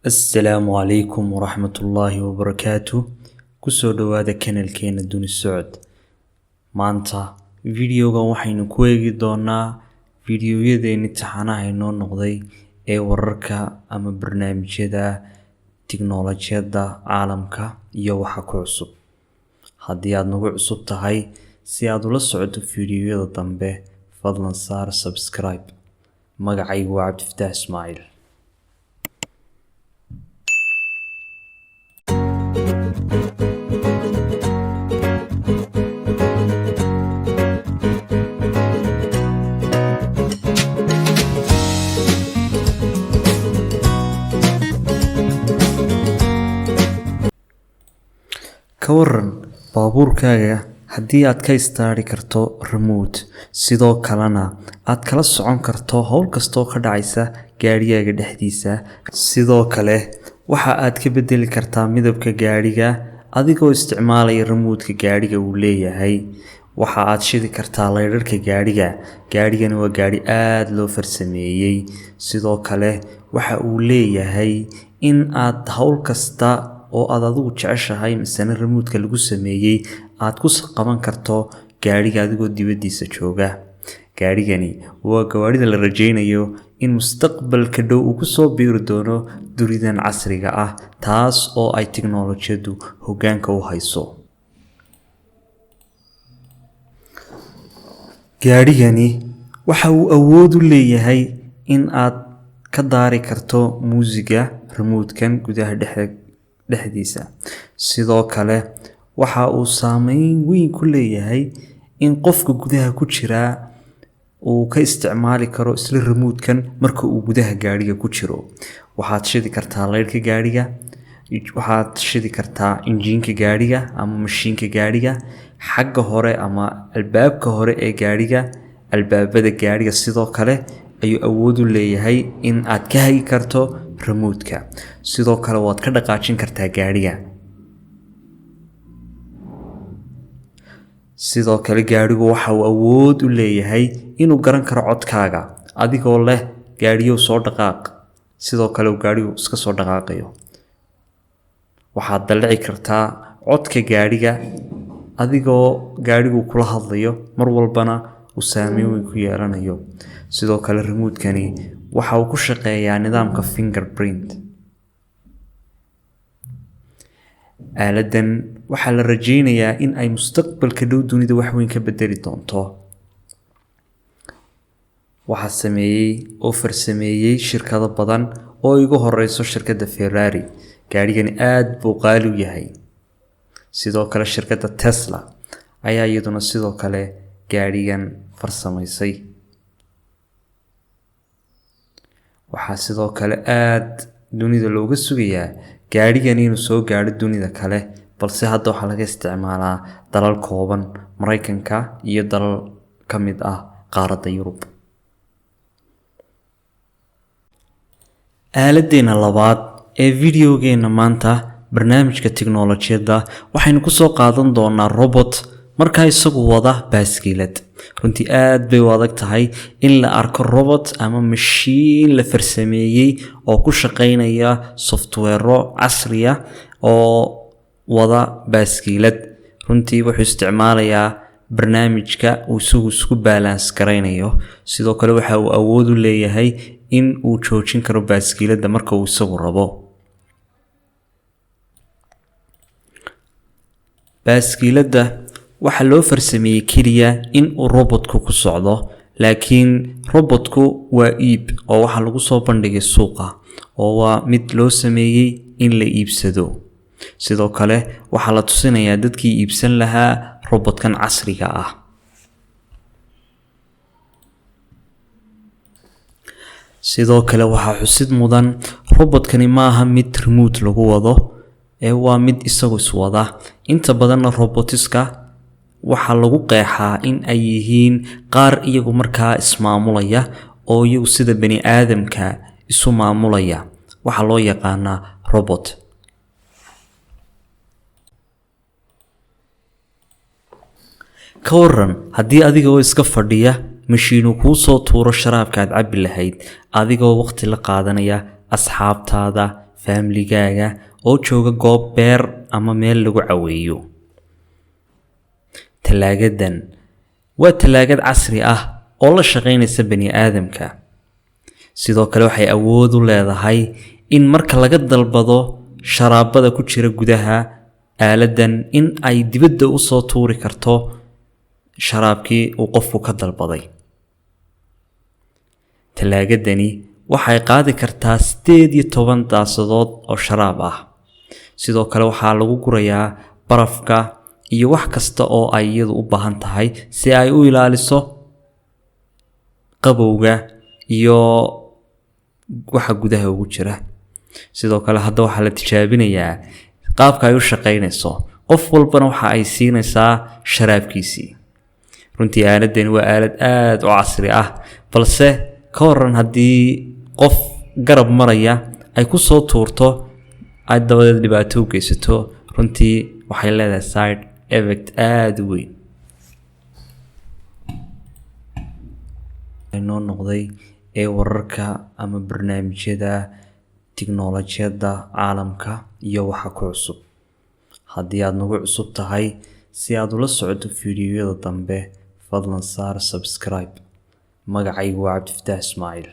Assalaamu calaykum waraxmatullaahi wabarakaatuh. Kusoo dhawaada kanaalkeena Duni Socod. Maanta videogan waxaynu ku eegi doonaa fiidiyoyadeeni taxanaha inoo noqday ee wararka ama barnaamijyada tiknoolajiyada caalamka iyo waxa ku cusub. Haddii aad nagu cusub tahay si aad ula socoto fiidiyoyada dambe, fadlan saar subscribe. Magacaygu waa Cabdifataax Ismaaciil. Ka waran baabuurkaaga haddii aad ka istaari karto remote, sidoo kalena aad kala socon karto hawl kastoo ka dhacaysa gaarigaaga dhexdiisa. Sidoo kale waxa aad ka bedeli kartaa midabka gaariga adigoo isticmaalaya remote-ka gaariga uu leeyahay. Waxa aad shidi kartaa laydharka gaariga. Gaarigani waa gaari aad loo farsameeyay. Sidoo kale waxa uu leeyahay in aad hawl kasta oo aad adigu jeceshahay misana remote-ka lagu sameeyay aad ku qaban karto gaariga adigoo dibadiisa jooga. Gaarigani waa gawaarida la rajeynayo in mustaqbalka dhow uu ku soo biiri doono dunidan casriga ah, taas oo ay tiknoolajiyadu hoggaanka u hayso. Gaarigani waxa uu awood u leeyahay in aad ka daari karto muusiga remote-kan gudaha dhexdiisa. Sidoo kale waxa uu saameyn weyn ku leeyahay in qofka gudaha ku jira uu ka isticmaali karo isla remote-kan marka uu gudaha gaariga ku jiro. Waxaad shidi kartaa laydhka gaariga, waxaad shidi kartaa injiinka gaariga ama mashiinka gaariga, xagga hore ama albaabka hore ee gaariga, albaabada gaariga. Sidoo kale ayuu awood u leeyahay in aad ka hagi karto remote-ka. Sidoo kale waad ka dhaqaajin kartaa gaariga. Sidoo kale gaarigu waxa uu awood u leeyahay inuu garan karo codkaaga adigoo leh gaariyow soo dhaqaaq. Sidoo kale uu gaarigu iska soo dhaqaaqayo. Waxaad dalaci kartaa codka gaariga adigoo gaarigu kula hadlayo, mar walbana uu saameyn weyn ku yeelanayo. Sidoo kale remote-kani waxa uu ku shaqeeyaa nidaamka fingerprint. Aaladan waxaa la rajeynayaa in ay mustaqbalka dhow dunida wax weyn ka bedeli doonto. Waxaa sameeyay oo farsameeyay shirkado badan oo igu horeyso shirkadda Ferrari. Gaarigani aad buu qaali u yahay. Sidoo kale shirkadda Tesla ayaa iyaduna sidoo kale gaarigan farsamaysay. Waxaa sidoo kale aad dunida looga sugayaa gaarigan inuu soo gaadho dunida kale, balse hadda waxaa laga isticmaalaa dalal kooban, Mareykanka iyo dalal ka mid ah qaaradda Yurub. Aaladeena labaad ee videogeena maanta barnaamijka tiknoolajiyada waxaynu ku soo qaadan doonaa robot markaa isagu wada baaskiilad. Runtii aad bay u adag tahay in la arko robot ama mashiin la farsameeyay oo ku shaqeynaya software casri ah oo wada baaskiilad. Runtii wuxuu isticmaalayaa barnaamijka uu isagu isku balance gareynayo. Sidoo kale waxa uu awood u leeyahay in uu joojin karo baaskiilada marka uu isagu rabo. Baaskiilada waxa loo farsameeyay kaliya in uu robotku ku socdo, laakiin robotku waa iib oo waxa lagu soo bandhigay suuqa oo waa mid loo sameeyay in la iibsado. Sidoo kale waxa la tusinayaa dadkii iibsan lahaa robotkan casriga ah. Sidoo kale waxa xusid mudan robotkani maaha mid remote lagu wado ee waa mid isagu iswada. Inta badan robotiska waxa lagu qeexaa in ay yihiin qaar iyagu markaa ismaamulaya oo iyagu sida bani aadamka isu maamulaya. Waxa loo yaqaanaa robot. Ka waran haddii adiga oo iska fadhiya mashiinu kuu soo tuuro sharaabka aad cabbi lahayd adigoo waqti la qaadanaya asxaabtaada, faamligaaga oo jooga goob beer ama meel lagu caweeyo. Talaagadan waa talaagad casri ah oo la shaqeynaysa bani'aadamka. Sidoo kale waxay awood u leedahay in marka laga dalbado sharaabada ku jira gudaha aaladan in ay dibadda u soo tuuri karto sharaabkii uu qofku ka dalbaday. Talaagadani waxay qaadi kartaa 18 daasadood oo sharaab ah. Sidoo kale waxaa lagu gurayaa barafka iyo wax kasta oo ay iyadu u baahan tahay si ay u ilaaliso qabowga iyo waxa gudaha ugu jira. Sidoo kale hadda waxaa la tijaabinayaa qaabka ay u shaqeynayso. Qof walbana waxa ay siinaysaa sharaabkiisii. Runtii aaladani waa aalad aad u casri ah, balse ka waran haddii qof garab maraya ay ku soo tuurto ay dabadeed dhibaato u geysato. Runtii waxay leedahay side effect aad u weyn. Inoo noqday ee wararka ama barnaamijyada tiknoolajiyada caalamka iyo waxa ku cusub. Haddii aad nagu cusub tahay si aad ula socoto fiidiyoyada dambe, fadlan saar subscribe. Magacaygu waa Cabdifataax Ismaaciil.